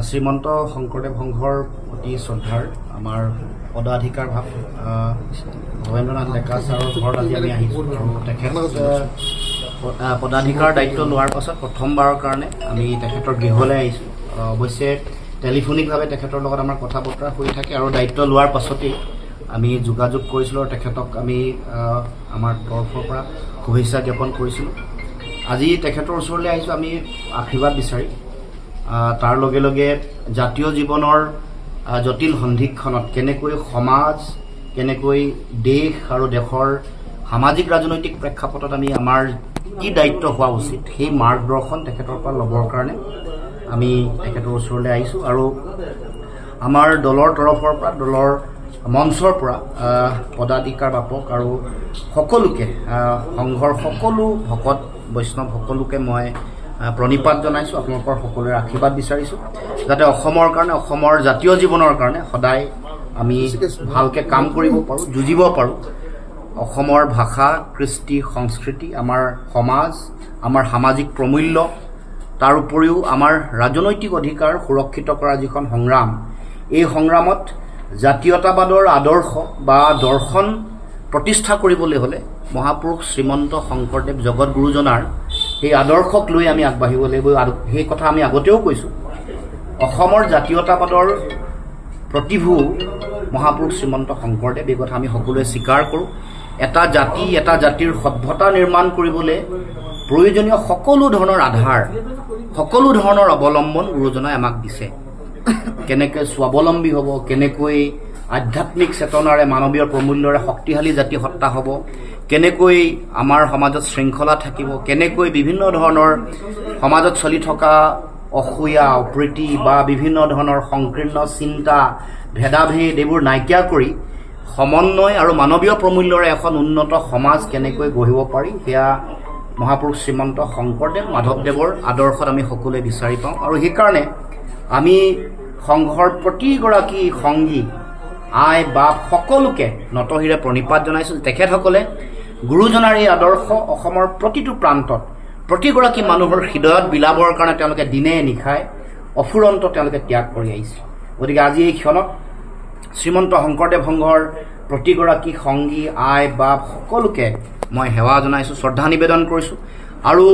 শ্ৰীমন্ত শংকৰদেৱ সংঘৰ অতি শ্ৰদ্ধাৰ আমাৰ পদাধিকাৰ ভাৱ ভৱেন্দ্ৰনাথ ডেকা ছাৰৰ ঘৰত আজি আমি আহিছোঁ আৰু তেখেত পদাধিকাৰ দায়িত্ব লোৱাৰ পাছত প্ৰথমবাৰৰ কাৰণে আমি তেখেতৰ গৃহলৈ আহিছোঁ। অৱশ্যে টেলিফোনিকভাৱে তেখেতৰ লগত আমাৰ কথা বতৰা হৈ থাকে আৰু দায়িত্ব লোৱাৰ পাছতেই আমি যোগাযোগ কৰিছিলোঁ আৰু তেখেতক আমি আমাৰ তৰফৰ পৰা শুভেচ্ছা জ্ঞাপন কৰিছিলোঁ। আজি তেখেতৰ ওচৰলৈ আহিছোঁ আমি আশীৰ্বাদ বিচাৰি। তাৰ লগে লগে জাতীয় জীৱনৰ জটিল সন্ধিক্ষণত কেনেকৈ সমাজ, কেনেকৈ দেশ আৰু দেশৰ সামাজিক ৰাজনৈতিক প্ৰেক্ষাপটত আমি আমাৰ কি দায়িত্ব হোৱা উচিত সেই মাৰ্গদৰ্শন তেখেতৰ পৰা ল'বৰ কাৰণে আমি তেখেতৰ ওচৰলৈ আহিছোঁ। আৰু আমাৰ দলৰ তৰফৰ পৰা, দলৰ মঞ্চৰ পৰা পদাধিকাৰ বাপক আৰু সকলোকে, সংঘৰ সকলো ভকত বৈষ্ণৱ সকলোকে মই প্ৰণিপাত জনাইছোঁ। আপোনালোকৰ সকলোৰে আশীৰ্বাদ বিচাৰিছোঁ যাতে অসমৰ কাৰণে, অসমৰ জাতীয় জীৱনৰ কাৰণে সদায় আমি ভালকৈ কাম কৰিব পাৰোঁ, যুঁজিব পাৰোঁ। অসমৰ ভাষা, কৃষ্টি, সংস্কৃতি, আমাৰ সমাজ, আমাৰ সামাজিক প্ৰমূল্য, তাৰ উপৰিও আমাৰ ৰাজনৈতিক অধিকাৰ সুৰক্ষিত কৰা যিখন সংগ্ৰাম, এই সংগ্ৰামত জাতীয়তাবাদৰ আদৰ্শ বা দৰ্শন প্ৰতিষ্ঠা কৰিবলৈ হ'লে মহাপুৰুষ শ্ৰীমন্ত শংকৰদেৱ জগত গুৰুজনাৰ সেই আদৰ্শক লৈ আমি আগবাঢ়িব লাগিব। আৰু সেই কথা আমি আগতেও কৈছোঁ, অসমৰ জাতীয়তাবাদৰ প্ৰতিভূ মহাপুৰুষ শ্ৰীমন্ত শংকৰদেৱ, এই কথা আমি সকলোৱে স্বীকাৰ কৰোঁ। এটা জাতি, এটা জাতিৰ সভ্যতা নিৰ্মাণ কৰিবলৈ প্ৰয়োজনীয় সকলো ধৰণৰ আধাৰ, সকলো ধৰণৰ অৱলম্বন গুৰুজনাই আমাক দিছে। কেনেকৈ স্বাৱলম্বী হ'ব, কেনেকৈ আধ্যাত্মিক চেতনাৰে, মানৱীয় প্ৰমূল্যৰে শক্তিশালী জাতি সত্তা হ'ব, কেনেকৈ আমাৰ সমাজত শৃংখলা থাকিব, কেনেকৈ বিভিন্ন ধৰণৰ সমাজত চলি থকা অসূয়া, অপ্ৰীতি বা বিভিন্ন ধৰণৰ সংকীৰ্ণ চিন্তা, ভেদাভেদ এইবোৰ নাইকিয়া কৰি সমন্বয় আৰু মানৱীয় প্ৰমূল্যৰে এখন উন্নত সমাজ কেনেকৈ গঢ়িব পাৰি, সেয়া মহাপুৰুষ শ্ৰীমন্ত শংকৰদেৱ, মাধৱদেৱৰ আদৰ্শত আমি সকলোৱে বিচাৰি পাওঁ। আৰু সেইকাৰণে আমি সংঘৰ প্ৰতিগৰাকী সংগী, আই বাপ সকলোকে নতশিৰে প্ৰণিপাত জনাইছোঁ। তেখেতসকলে গুৰুজনাৰ এই আদৰ্শ অসমৰ প্ৰতিটো প্ৰান্তত, প্ৰতিগৰাকী মানুহৰ হৃদয়ত বিলাবৰ কাৰণে তেওঁলোকে দিনে নিশাই অফুৰন্ত তেওঁলোকে ত্যাগ কৰি আহিছে। গতিকে আজি এই ক্ষণত শ্ৰীমন্ত শংকৰদেৱ সংঘৰ প্ৰতিগৰাকী সংগী, আই বাপ সকলোকে মই সেৱা জনাইছোঁ, শ্ৰদ্ধা নিবেদন কৰিছোঁ। আৰু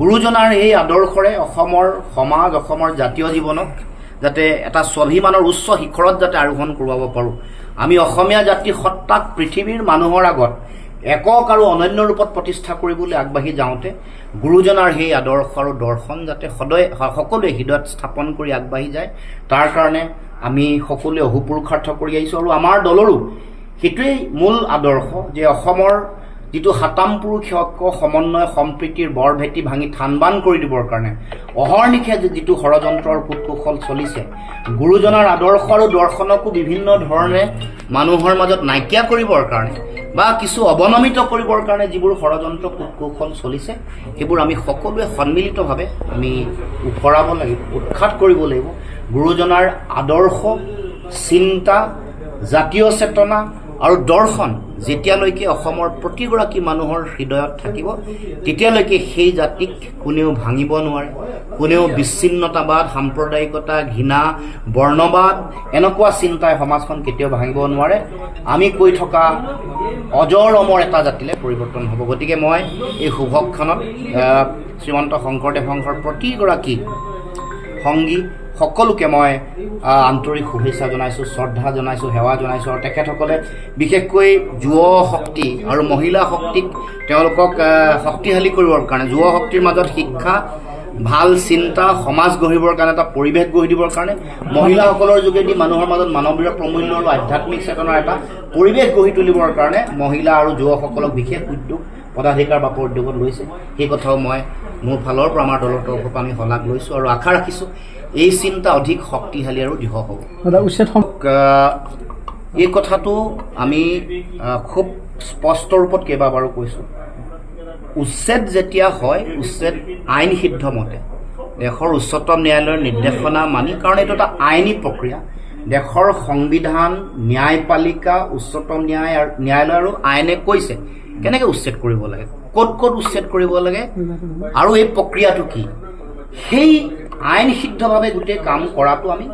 গুৰুজনাৰ এই আদৰ্শৰে অসমৰ সমাজ, অসমৰ জাতীয় জীৱনক যাতে এটা স্বাভিমানৰ উচ্চ শিখৰত যাতে আৰোহণ কৰোৱাব পাৰোঁ। আমি অসমীয়া জাতি সত্তাক পৃথিৱীৰ মানুহৰ আগত একক আৰু অনন্য ৰূপত প্ৰতিষ্ঠা কৰিবলৈ আগবাঢ়ি যাওঁতে গুৰুজনাৰ সেই আদৰ্শ আৰু দৰ্শন যাতে সদায় সকলোৱে হৃদয়ত স্থাপন কৰি আগবাঢ়ি যায়, তাৰ কাৰণে আমি সকলোৱে অহোপুৰুষাৰ্থ কৰি আহিছোঁ। আৰু আমাৰ দলৰো সেইটোৱেই মূল আদৰ্শ যে অসমৰ যিটো সাতাম পুৰুষীয় ঐক্য, সমন্বয়, সম্প্ৰীতিৰ বৰ ভেটি ভাঙি থানবান কৰি দিবৰ কাৰণে অহৰ্নিশে যিটো ষড়যন্ত্ৰৰ কূটকৌশল চলিছে, গুৰুজনাৰ আদৰ্শ আৰু দৰ্শনকো বিভিন্ন ধৰণে মানুহৰ মাজত নাইকিয়া কৰিবৰ কাৰণে বা কিছু অৱনমিত কৰিবৰ কাৰণে যিবোৰ ষড়যন্ত্ৰ কূটকৌশল চলিছে, সেইবোৰ আমি সকলোৱে সন্মিলিতভাৱে আমি উফৰাব লাগিব, উৎখাত কৰিব লাগিব। গুৰুজনাৰ আদৰ্শ, চিন্তা, জাতীয় চেতনা আৰু দৰ্শন যেতিয়ালৈকে অসমৰ প্ৰতিগৰাকী মানুহৰ হৃদয়ত থাকিব, তেতিয়ালৈকে সেই জাতিক কোনেও ভাঙিব নোৱাৰে। কোনেও বিচ্ছিন্নতাবাদ, সাম্প্ৰদায়িকতা, ঘৃণা, বৰ্ণবাদ এনেকুৱা চিন্তাই সমাজখন কেতিয়াও ভাঙিব নোৱাৰে। আমি কৈ থকা অজৰ অমৰ এটা জাতিলৈ পৰিৱৰ্তন হ'ব। গতিকে মই এই শুভক্ষণত শ্ৰীমন্ত শংকৰদেৱ সংঘৰ প্ৰতিগৰাকী সংগী সকলোকে মই আন্তৰিক শুভেচ্ছা জনাইছোঁ, শ্ৰদ্ধা জনাইছোঁ, সেৱা জনাইছোঁ। আৰু তেখেতসকলে বিশেষকৈ যুৱ শক্তি আৰু মহিলা শক্তিক তেওঁলোকক শক্তিশালী কৰিবৰ কাৰণে, যুৱ শক্তিৰ মাজত শিক্ষা, ভাল চিন্তা, সমাজ গঢ়িবৰ কাৰণে, এটা পৰিৱেশ গঢ়ি দিবৰ কাৰণে মহিলাসকলৰ যোগেদি মানুহৰ মাজত মানৱীয় প্ৰমূল্য আৰু আধ্যাত্মিক চেতনাৰ এটা পৰিৱেশ গঢ়ি তুলিবৰ কাৰণে মহিলা আৰু যুৱকসকলক বিশেষ উদ্যোগ পদাধিকাৰ বাপৰ উদ্যোগত লৈছে। সেই কথাও মই মোৰ ফালৰ পৰা, আমাৰ দলৰ তৰফৰ পৰা আমি শলাগ লৈছোঁ আৰু আশা ৰাখিছোঁ এই চিন্তা অধিক শক্তিশালী আৰু দৃঢ় হ'ব। এই কথাটো আমি খুব স্পষ্ট ৰূপত কেইবাবাৰো কৈছোঁ। উচ্ছেদ যেতিয়া হয়, উচ্ছেদ আইন সিদ্ধ মতে দেশৰ উচ্চতম ন্যায়ালয়ৰ নিৰ্দেশনা মানি, কাৰণ এইটো এটা আইনী প্ৰক্ৰিয়া। দেশৰ সংবিধান, ন্যায়পালিকা, উচ্চতম ন্যায়ালয় আৰু আইনে কৈছে কেনেকৈ উচ্ছেদ কৰিব লাগে, ক'ত ক'ত উচ্ছেদ কৰিব লাগে আৰু এই প্ৰক্ৰিয়াটো কি। সেই আইন সিদ্ধভাৱে গোটেই কাম কৰাটো আমি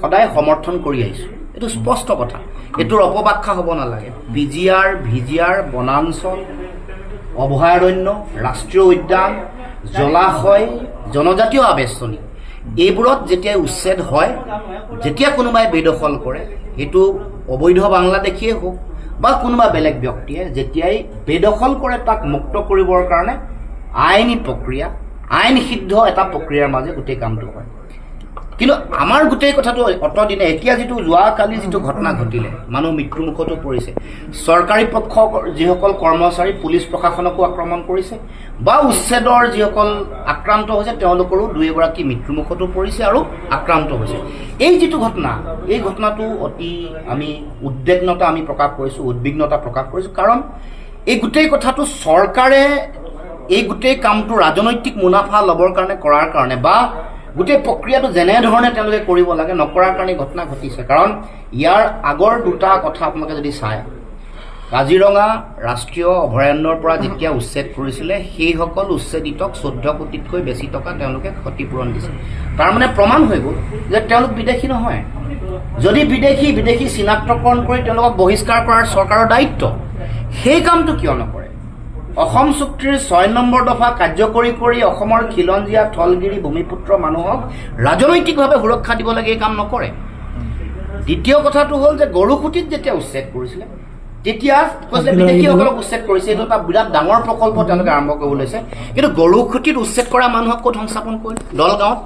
সদায় সমৰ্থন কৰি আহিছোঁ। এইটো স্পষ্ট কথা, এইটোৰ অপব্যাখ্যা হ'ব নালাগে। PGR, VGR, বনাঞ্চল, অভয়াৰণ্য, ৰাষ্ট্ৰীয় উদ্যান, জলাশয়, জনজাতীয় আৱেষ্টনী, এইবোৰত যেতিয়া উচ্ছেদ হয়, যেতিয়া কোনোবাই বেদখল কৰে, সেইটো অবৈধ বাংলাদেশীয়ে হওক বা কোনোবা বেলেগ ব্যক্তিয়ে যেতিয়াই বেদখল কৰে, তাক মুক্ত কৰিবৰ কাৰণে আইনী প্ৰক্ৰিয়া, আইন সিদ্ধ এটা প্ৰক্ৰিয়াৰ মাজে গোটেই কামটো হয়। কিন্তু আমাৰ গোটেই কথাটো অতদিনে এতিয়া যিটো যোৱাকালি যিটো ঘটনা ঘটিলে, মানুহ মৃত্যুমুখতো পৰিছে, চৰকাৰী পক্ষ যিসকল কৰ্মচাৰী পুলিচ প্ৰশাসনকো আক্ৰমণ কৰিছে বা উচ্ছেদৰ যিসকল আক্ৰান্ত হৈছে তেওঁলোকৰো 2-এগৰাকী মৃত্যুমুখতো পৰিছে আৰু আক্ৰান্ত হৈছে। এই যিটো ঘটনা, এই ঘটনাটো অতি আমি উদ্বিগ্নতা প্ৰকাশ কৰিছোঁ। কাৰণ এই গোটেই কথাটো চৰকাৰে এই গোটেই কামটো ৰাজনৈতিক মুনাফা ল'বৰ কাৰণে কৰাৰ কাৰণে বা গোটেই প্ৰক্ৰিয়াটো যেনেধৰণে তেওঁলোকে কৰিব লাগে নকৰাৰ কাৰণে ঘটনা ঘটিছে। কাৰণ ইয়াৰ আগৰ দুটা কথা আপোনালোকে যদি চায়, কাজিৰঙা ৰাষ্ট্ৰীয় অভয়াৰণ্যৰ পৰা যেতিয়া উচ্ছেদ কৰিছিলে, সেইসকল উচ্ছেদিতক 14 কোটিতকৈ বেছি টকা তেওঁলোকে ক্ষতিপূৰণ দিছে। তাৰমানে প্ৰমাণ হৈ গ'ল যে তেওঁলোক বিদেশী নহয়। যদি বিদেশী চিনাক্তকৰণ কৰি তেওঁলোকক বহিষ্কাৰ কৰাৰ চৰকাৰৰ দায়িত্ব, সেই কামটো কিয় নকৰে? অসম চুক্তিৰ 6 নম্বৰ দফা কাৰ্যকৰী কৰি অসমৰ খিলঞ্জীয়া, থলগিৰি, ভূমিপুত্ৰ মানুহক ৰাজনৈতিকভাৱে সুৰক্ষা দিব লাগে, এই কাম নকৰে। দ্বিতীয় কথাটো হ'ল যে গৰুসুঁতিত যেতিয়া উচ্ছেদ কৰিছিলে, তেতিয়া কৈছিলে বিদেশীসকলক উচ্ছেদ কৰিছে, এইটো এটা বিৰাট ডাঙৰ প্ৰকল্প তেওঁলোকে আৰম্ভ কৰিব লৈছে। কিন্তু গৰুসুঁতিত উচ্ছেদ কৰা মানুহক ক'ত সংস্থাপন কৰিলে? দলগাঁৱত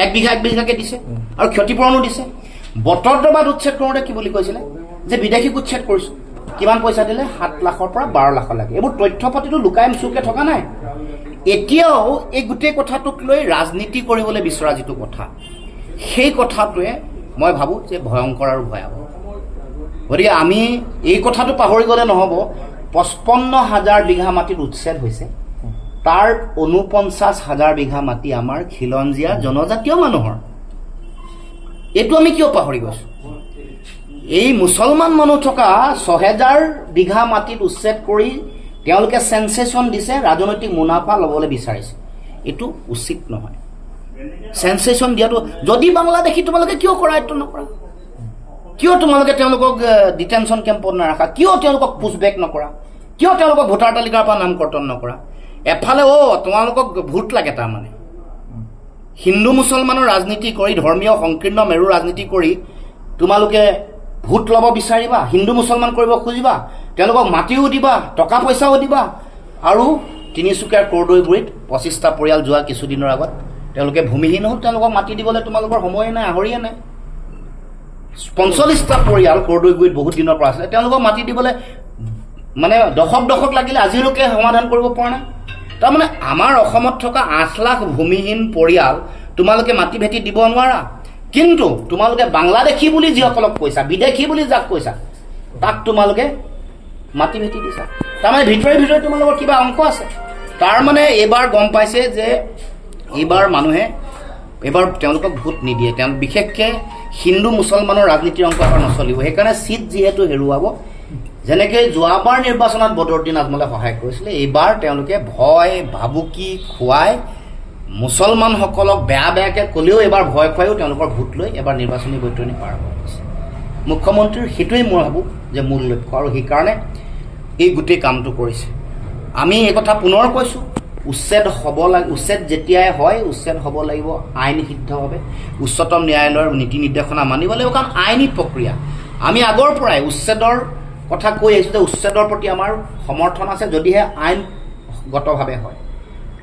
1 বিঘাকে দিছে আৰু ক্ষতিপূৰণো দিছে। বটদ্ৰৱাত উচ্ছেদ কৰোঁতে কি বুলি কৈছিলে? যে বিদেশীক উচ্ছেদ কৰিছোঁ। কিমান পইচা দিলে? 7 লাখৰ পৰা 12 লাখ লাগে। এইবোৰ তথ্য পাতিটো লুকাই চুকে থকা নাই। এতিয়াও এই গোটেই কথাটোক লৈ ৰাজনীতি কৰিবলৈ বিচৰা যিটো কথা, সেই কথাটোৱে মই ভাবোঁ যে ভয়ংকৰ আৰু ভয়াৱহ। গতিকে আমি এই কথাটো পাহৰি গ'লে নহ'ব। 55,000 বিঘা মাটিত উচ্ছেদ হৈছে, তাৰ 49,000 বিঘা মাটি আমাৰ খিলঞ্জীয়া জনজাতীয় মানুহৰ। এইটো আমি কিয় পাহৰি গৈছোঁ? এই মুছলমান মানুহ থকা 6,000 বিঘা মাটিত উচ্ছেদ কৰি তেওঁলোকে চেনচেশ্যন দিছে, ৰাজনৈতিক মুনাফা ল'বলৈ বিচাৰিছে। এইটো উচিত নহয়। চেনচেশ্যন দিয়াটো, যদি বাংলাদেশী তোমালোকে কিয় কৰায়ত্ব নকৰা? কিয় তোমালোকে তেওঁলোকক ডিটেনশ্যন কেম্পত নাৰাখা? কিয় তেওঁলোকক পুছবেক নকৰা? কিয় তেওঁলোকক ভোটাৰ তালিকাৰ পৰা নাম কৰ্তন নকৰা? এফালে তোমালোকক ভোট লাগে, তাৰমানে হিন্দু মুছলমানৰ ৰাজনীতি কৰি, ধৰ্মীয় সংকীৰ্ণ মেৰু ৰাজনীতি কৰি তোমালোকে ভোট ল'ব বিচাৰিবা, হিন্দু মুছলমান কৰিব খুজিবা, তেওঁলোকক মাটিও দিবা, টকা পইচাও দিবা, আৰু তিনিচুকীয়াৰ কৰ্দৈগুৰিত 25টা পৰিয়াল যোৱা কিছুদিনৰ আগত তেওঁলোকে ভূমিহীন হ'ল। তেওঁলোকক মাটি দিবলৈ তোমালোকৰ সময়ে নাই, আহৰিয়ে নাই। 45টা পৰিয়াল কৰ্দৈগুৰিত বহুত দিনৰ পৰা আছিলে, তেওঁলোকক মাটি দিবলৈ মানে দশক লাগিলে, আজিলৈকে সমাধান কৰিব পৰা নাই। তাৰমানে আমাৰ অসমত থকা 8 লাখ ভূমিহীন পৰিয়াল তোমালোকে মাটি ভেটি দিব নোৱাৰা, কিন্তু তোমালোকে বাংলাদেশী বুলি যিসকলক কৈছা, বিদেশী বুলি যাক কৈছা, তাক তোমালোকে মাটি ভেটি দিছা। তাৰমানে ভিতৰে তোমালোকৰ কিবা অংশ আছে। তাৰমানে এইবাৰ গম পাইছে যে এইবাৰ তেওঁলোকক ভোট নিদিয়ে। তেওঁলোক বিশেষকৈ হিন্দু মুছলমানৰ ৰাজনীতিৰ অংশ এটা নচলিব। সেইকাৰণে চিট যিহেতু হেৰুৱাব, যেনেকৈ যোৱাবাৰ নিৰ্বাচনত বদৰুদ্দিন আজমলে সহায় কৰিছিলে, এইবাৰ তেওঁলোকে ভয় ভাবুকি খুৱাই মুছলমানসকলক বেয়াকৈ ক'লেও এইবাৰ ভয় খুৱাইও তেওঁলোকৰ ভোট লৈ এবাৰ নিৰ্বাচনী বৈতৰণি পাৰ হৈ গৈছে। মুখ্যমন্ত্ৰীৰ সেইটোৱেই মই ভাবোঁ যে মূল লক্ষ্য, আৰু সেইকাৰণে এই গোটেই কামটো কৰিছে। আমি এই কথা পুনৰ কৈছোঁ, উচ্ছেদ হ'ব লাগে। উচ্ছেদ যেতিয়াই হয়, উচ্ছেদ হ'ব লাগিব আইন সিদ্ধভাৱে, উচ্চতম ন্যায়ালয়ৰ নীতি নিৰ্দেশনা মানিব লাগিব। কাৰণ আইনী প্ৰক্ৰিয়া, আমি আগৰ পৰাই উচ্ছেদৰ কথা কৈ আহিছোঁ যে উচ্ছেদৰ প্ৰতি আমাৰ সমৰ্থন আছে, যদিহে আইনগতভাৱে হয়।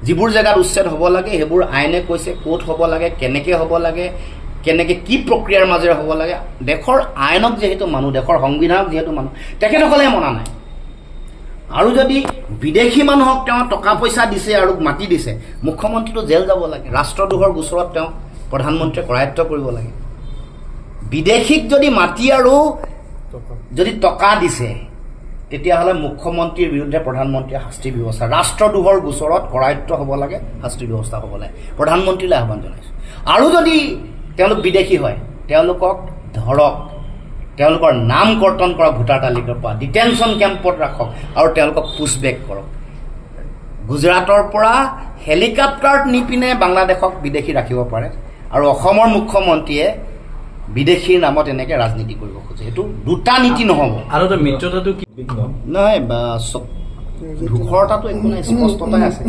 যিবোৰ জেগাত উচ্ছেদ হ'ব লাগে সেইবোৰ আইনে কৈছে ক'ত হ'ব লাগে, কেনেকৈ হ'ব লাগে, কি প্ৰক্ৰিয়াৰ মাজেৰে হ'ব লাগে। দেশৰ আইনক যিহেতু মানুহ, দেশৰ সংবিধানক যিহেতু মানুহ, তেখেতসকলে মনা নাই। আৰু যদি বিদেশী মানুহক তেওঁ টকা পইচা দিছে আৰু মাটি দিছে, মুখ্যমন্ত্ৰীটো জেল যাব লাগে। ৰাষ্ট্ৰদ্ৰোহৰ গোচৰত তেওঁ প্ৰধানমন্ত্ৰীয়ে কৰায়ত্ব কৰিব লাগে। বিদেশীক যদি মাটি আৰু যদি টকা দিছে, তেতিয়াহ'লে মুখ্যমন্ত্ৰীৰ বিৰুদ্ধে প্ৰধানমন্ত্ৰীয়ে শাস্তিৰ ব্যৱস্থা, ৰাষ্ট্ৰদ্ৰোহৰ গোচৰত কৰায়ত্ব হ'ব লাগে, শাস্তিৰ ব্যৱস্থা হ'ব লাগে। প্ৰধানমন্ত্ৰীলৈ আহ্বান জনাইছোঁ। আৰু যদি তেওঁলোক বিদেশী হয়, তেওঁলোকক ধৰক, তেওঁলোকৰ নাম কৰ্তন কৰক ভোটাৰ তালিকাৰ পৰা, ডিটেনশ্যন কেম্পত ৰাখক আৰু তেওঁলোকক পুছবেক কৰক। গুজৰাটৰ পৰা হেলিকপ্টাৰত নি পিনে বাংলাদেশক বিদেশী ৰাখিব পাৰে। আৰু অসমৰ মুখ্যমন্ত্ৰীয়ে বিদেশীৰ নামত এনেকৈ ৰাজনীতি কৰিব খোজে। এইটো দুটা নীতি নহ'ব। আৰু মিত্ৰতাটো কি নহয়, দুখৰতাটো একো নাই, স্পষ্টতাই আছে।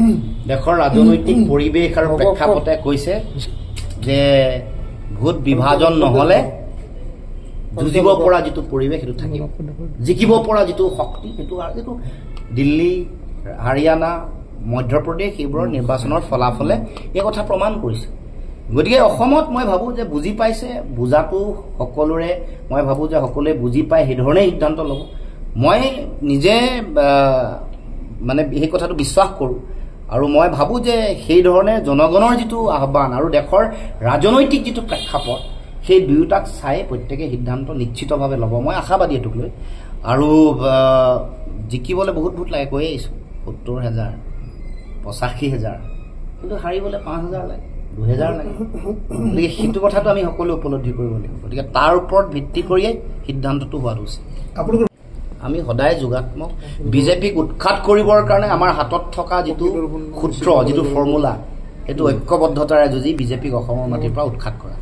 দেশৰ ৰাজনৈতিক পৰিৱেশ আৰু প্ৰেক্ষাপটে কৈছে যে ভোট বিভাজন নহ'লে যুঁজিব পৰা যিটো পৰিৱেশ সেইটো থাকিব, জিকিব পৰা যিটো শক্তি সেইটো দিল্লী, হাৰিয়ানা, মধ্যপ্ৰদেশ এইবোৰৰ নিৰ্বাচনৰ ফলাফলে এই কথা প্ৰমাণ কৰিছে। গতিকে অসমত মই ভাবোঁ যে বুজি পাইছে, বুজাটো সকলোৰে, মই ভাবোঁ যে সকলোৱে বুজি পাই সেইধৰণেই সিদ্ধান্ত ল'ব। মই নিজে মানে সেই কথাটো বিশ্বাস কৰোঁ আৰু মই ভাবোঁ যে সেইধৰণে জনগণৰ যিটো আহ্বান আৰু দেশৰ ৰাজনৈতিক যিটো প্ৰেক্ষাপট সেই দুয়োটাক চাই প্ৰত্যেকে সিদ্ধান্ত নিশ্চিতভাৱে ল'ব। মই আশাবাদী এইটোক লৈ। আৰু জিকিবলৈ বহুত ভোট লাগে, কৈয়ে আহিছোঁ, ৭০,০০০, ৮৫,০০০, কিন্তু হাৰিবলৈ ৫,০০০ লাগে, ২,০০০ লাগে। গতিকে সেইটো কথাটো আমি সকলোৱে উপলব্ধি কৰিব লাগিব। গতিকে তাৰ ওপৰত ভিত্তি কৰিয়েই সিদ্ধান্তটো হোৱাটো উচিত। আমি সদায় যোগাত্মক। বিজেপিক উৎখাত কৰিবৰ কাৰণে আমাৰ হাতত থকা যিটো সূত্ৰ, যিটো ফৰ্মুলা, সেইটো ঐক্যবদ্ধতাৰে যুঁজি বিজেপিক অসমৰ মাটিৰ পৰা উৎখাত কৰা।